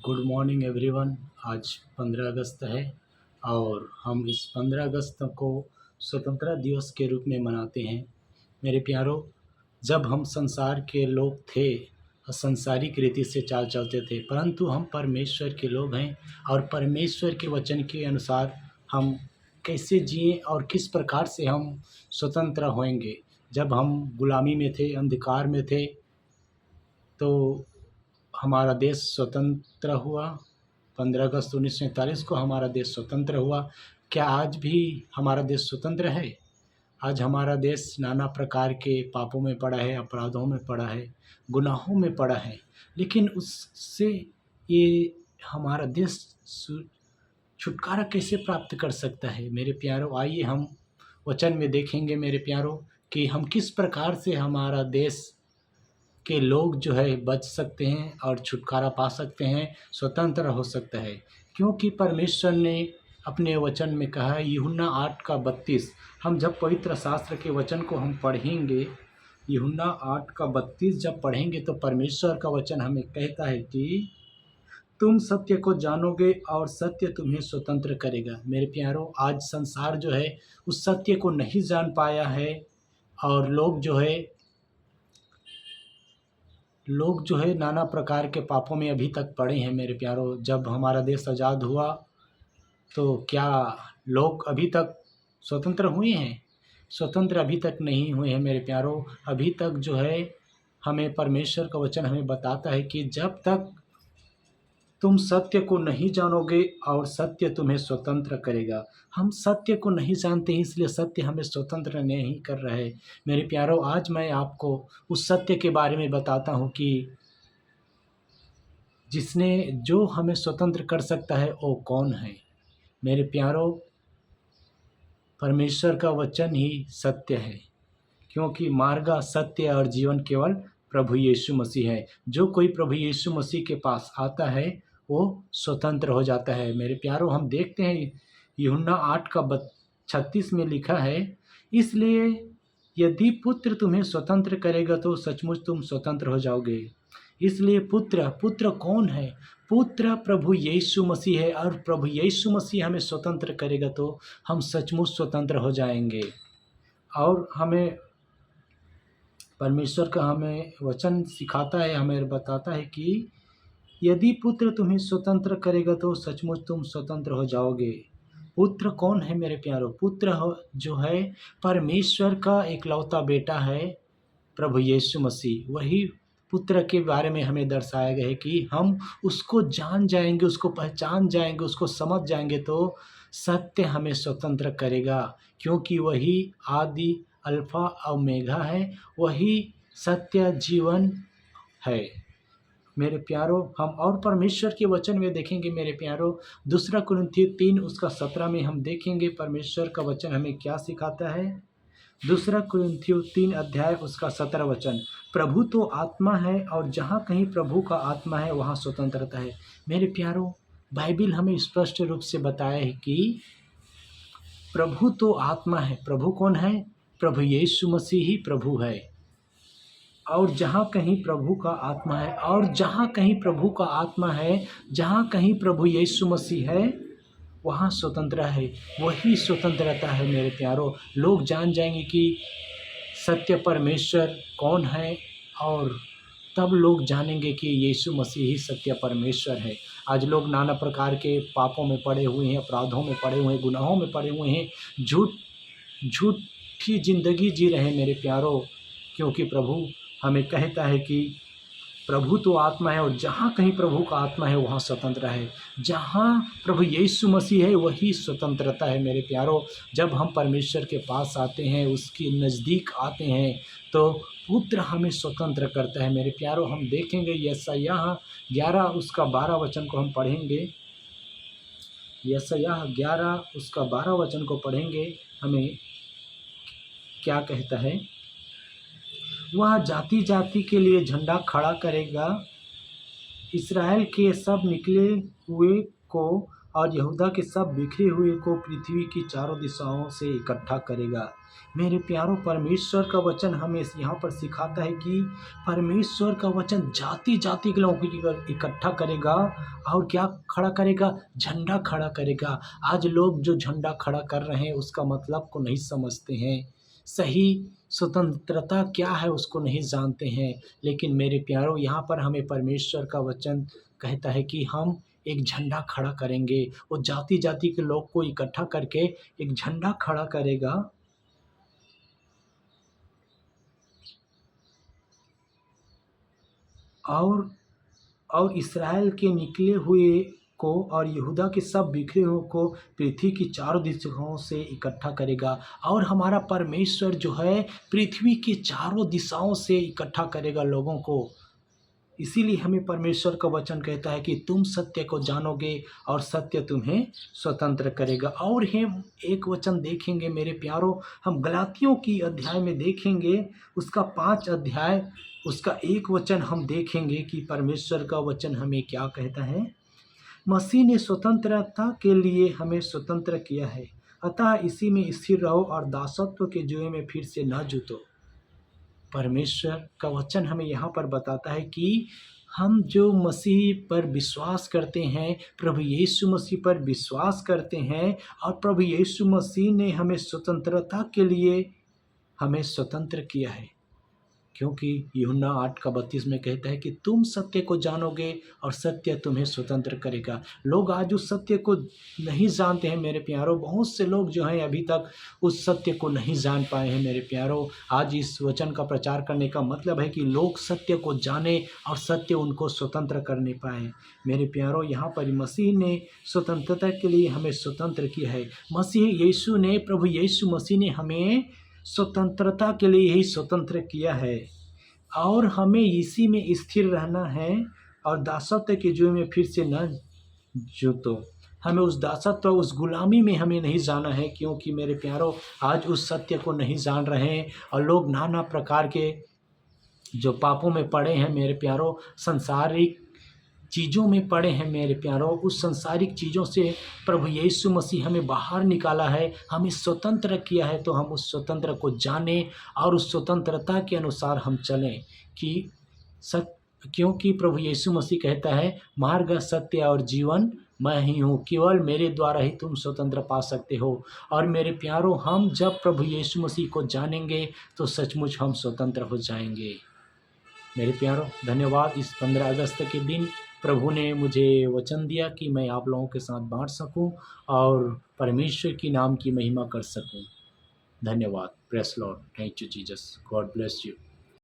Good morning everyone. आज 15 अगस्त है और हम इस 15 अगस्त को स्वतंत्रता दिवस के रूप में मनाते हैं। मेरे प्यारों, जब हम संसार के लोग थे सांसारिक रीति से चाल चलते थे, परंतु हम परमेश्वर के लोग हैं और परमेश्वर के वचन के अनुसार हम कैसे जिएं और किस प्रकार से हम स्वतंत्र होएंगे। जब हम गुलामी में थे, अंधकार में थे, तो हमारा देश स्वतंत्र हुआ। 15 अगस्त 1947 को हमारा देश स्वतंत्र हुआ। क्या आज भी हमारा देश स्वतंत्र है? आज हमारा देश नाना प्रकार के पापों में पड़ा है, अपराधों में पड़ा है, गुनाहों में पड़ा है। लेकिन उससे ये हमारा देश छुटकारा कैसे प्राप्त कर सकता है? मेरे प्यारों, आइए हम वचन में देखेंगे मेरे प्यारों कि हम किस प्रकार से हमारा देश के लोग जो है बच सकते हैं और छुटकारा पा सकते हैं, स्वतंत्र हो सकता है। क्योंकि परमेश्वर ने अपने वचन में कहा है, यूहन्ना 8 का 32। हम जब पवित्र शास्त्र के वचन को हम पढ़ेंगे, यूहन्ना 8 का 32 जब पढ़ेंगे, तो परमेश्वर का वचन हमें कहता है कि तुम सत्य को जानोगे और सत्य तुम्हें स्वतंत्र करेगा। मेरे प्यारों, आज संसार जो है उस सत्य को नहीं जान पाया है और लोग जो है नाना प्रकार के पापों में अभी तक पड़े हैं। मेरे प्यारों, जब हमारा देश आज़ाद हुआ तो क्या लोग अभी तक स्वतंत्र हुए हैं? स्वतंत्र अभी तक नहीं हुए हैं मेरे प्यारों। अभी तक जो है हमें परमेश्वर का वचन हमें बताता है कि जब तक तुम सत्य को नहीं जानोगे और सत्य तुम्हें स्वतंत्र करेगा। हम सत्य को नहीं जानते हैं, इसलिए सत्य हमें स्वतंत्र नहीं कर रहा है। मेरे प्यारों, आज मैं आपको उस सत्य के बारे में बताता हूँ कि जो हमें स्वतंत्र कर सकता है वो कौन है। मेरे प्यारों, परमेश्वर का वचन ही सत्य है, क्योंकि मार्ग, सत्य और जीवन केवल प्रभु यीशु मसीह है। जो कोई प्रभु यीशु मसीह के पास आता है वो स्वतंत्र हो जाता है। मेरे प्यारों, हम देखते हैं यूहन्ना 8 का 36 में लिखा है, इसलिए यदि पुत्र तुम्हें स्वतंत्र करेगा तो सचमुच तुम स्वतंत्र हो जाओगे। इसलिए पुत्र कौन है? पुत्र प्रभु यीशु मसीह है, और प्रभु यीशु मसीह हमें स्वतंत्र करेगा तो हम सचमुच स्वतंत्र हो जाएंगे। और हमें परमेश्वर का हमें वचन सिखाता है, हमें बताता है कि यदि पुत्र तुम्हें स्वतंत्र करेगा तो सचमुच तुम स्वतंत्र हो जाओगे। पुत्र कौन है मेरे प्यारों? जो है परमेश्वर का एकलौता बेटा है, प्रभु यीशु मसीह। वही पुत्र के बारे में हमें दर्शाया गया है कि हम उसको जान जाएंगे, उसको पहचान जाएंगे, उसको समझ जाएंगे तो सत्य हमें स्वतंत्र करेगा। क्योंकि वही आदि अल्फा ओमेगा है, वही सत्य जीवन है। मेरे प्यारों, हम और परमेश्वर के वचन में देखेंगे मेरे प्यारों, 2 कुरिन्थियों 3 उसका 17 में हम देखेंगे परमेश्वर का वचन हमें क्या सिखाता है। 2 कुरिन्थियों 3 अध्याय उसका 17 वचन, प्रभु तो आत्मा है और जहाँ कहीं प्रभु का आत्मा है वहाँ स्वतंत्रता है। मेरे प्यारों, बाइबिल हमें स्पष्ट रूप से बताया है कि प्रभु तो आत्मा है। प्रभु कौन है? प्रभु यीशु मसीह ही प्रभु है। और जहाँ कहीं प्रभु का आत्मा है, और जहाँ कहीं प्रभु का आत्मा है, जहाँ कहीं प्रभु यीशु मसीह है, वहाँ स्वतंत्र है। वही स्वतंत्रता है मेरे प्यारों। लोग जान जाएंगे कि सत्य परमेश्वर कौन है, और तब लोग जानेंगे कि यीशु मसीह ही सत्य परमेश्वर है। आज लोग नाना प्रकार के पापों में पड़े हुए हैं, अपराधों में पड़े हुए हैं, गुनाहों में पड़े हुए हैं, झूठी जिंदगी जी रहे हैं मेरे प्यारों। क्योंकि प्रभु हमें कहता है कि प्रभु तो आत्मा है, और जहाँ कहीं प्रभु का आत्मा है वहाँ स्वतंत्र है। जहाँ प्रभु यीशु मसीह है वही स्वतंत्रता है मेरे प्यारों। जब हम परमेश्वर के पास आते हैं, उसके नज़दीक आते हैं, तो पुत्र हमें स्वतंत्र करता है मेरे प्यारों। हम देखेंगे यशायाह 11 उसका 12 वचन को हम पढ़ेंगे। यशायाह 11 उसका 12 वचन को पढ़ेंगे, हमें क्या कहता है। वह जाति जाति के लिए झंडा खड़ा करेगा, इस्राएल के सब निकले हुए को और यहूदा के सब बिखरे हुए को पृथ्वी की चारों दिशाओं से इकट्ठा करेगा। मेरे प्यारों, परमेश्वर का वचन हमें यहाँ पर सिखाता है कि परमेश्वर का वचन जाति जाति के लोगों को इकट्ठा करेगा और क्या खड़ा करेगा? झंडा खड़ा करेगा। आज लोग जो झंडा खड़ा कर रहे हैं उसका मतलब को नहीं समझते हैं, सही स्वतंत्रता क्या है उसको नहीं जानते हैं। लेकिन मेरे प्यारों, यहाँ पर हमें परमेश्वर का वचन कहता है कि हम एक झंडा खड़ा करेंगे। वो जाति जाति के लोग को इकट्ठा करके एक झंडा खड़ा करेगा। और इस्राएल के निकले हुए को और यहूदा के सब बिखरे हुए को पृथ्वी की चारों दिशाओं से इकट्ठा करेगा। और हमारा परमेश्वर जो है पृथ्वी की चारों दिशाओं से इकट्ठा करेगा लोगों को। इसीलिए हमें परमेश्वर का वचन कहता है कि तुम सत्य को जानोगे और सत्य तुम्हें स्वतंत्र करेगा। और हम एक वचन देखेंगे मेरे प्यारों, हम गलातियों की अध्याय में देखेंगे, उसका 5 अध्याय, उसका 1 वचन हम देखेंगे कि परमेश्वर का वचन हमें क्या कहता है। मसीह ने स्वतंत्रता के लिए हमें स्वतंत्र किया है, अतः इसी में स्थिर रहो और दासत्व के जुए में फिर से न जूतो। परमेश्वर का वचन हमें यहाँ पर बताता है कि हम जो मसीह पर विश्वास करते हैं, प्रभु यीशु मसीह पर विश्वास करते हैं, और प्रभु यीशु मसीह ने हमें स्वतंत्रता के लिए हमें स्वतंत्र किया है। क्योंकि यूहन्ना 8:32 में कहता है कि तुम सत्य को जानोगे और सत्य तुम्हें स्वतंत्र करेगा। लोग आज उस सत्य को नहीं जानते हैं मेरे प्यारों। बहुत से लोग जो हैं अभी तक उस सत्य को नहीं जान पाए हैं मेरे प्यारों। आज इस वचन का प्रचार करने का मतलब है कि लोग सत्य को जाने और सत्य उनको स्वतंत्र करने पाए। मेरे प्यारों, यहाँ पर मसीह ने स्वतंत्रता के लिए हमें स्वतंत्र किया है। मसीह यीशु ने, प्रभु यीशु मसीह ने हमें स्वतंत्रता के लिए ही स्वतंत्र किया है और हमें इसी में स्थिर रहना है और दासत्व के जुए में फिर से न जूतो। हमें उस दासत्व, उस गुलामी में हमें नहीं जाना है, क्योंकि मेरे प्यारों आज उस सत्य को नहीं जान रहे हैं और लोग नाना प्रकार के जो पापों में पड़े हैं मेरे प्यारों, सांसारिक चीज़ों में पड़े हैं मेरे प्यारों। उस सांसारिक चीज़ों से प्रभु यीशु मसीह हमें बाहर निकाला है, हमें स्वतंत्र किया है। तो हम उस स्वतंत्र को जानें और उस स्वतंत्रता के अनुसार हम चलें कि क्योंकि प्रभु यीशु मसीह कहता है, मार्ग, सत्य और जीवन मैं ही हूँ, केवल मेरे द्वारा ही तुम स्वतंत्र पा सकते हो। और मेरे प्यारों, हम जब प्रभु यीशु मसीह को जानेंगे तो सचमुच हम स्वतंत्र हो जाएंगे। मेरे प्यारों, धन्यवाद। इस 15 अगस्त के दिन प्रभु ने मुझे वचन दिया कि मैं आप लोगों के साथ बांट सकूं और परमेश्वर की नाम की महिमा कर सकूं। धन्यवाद। Press Lord. Thank you Jesus. God bless you.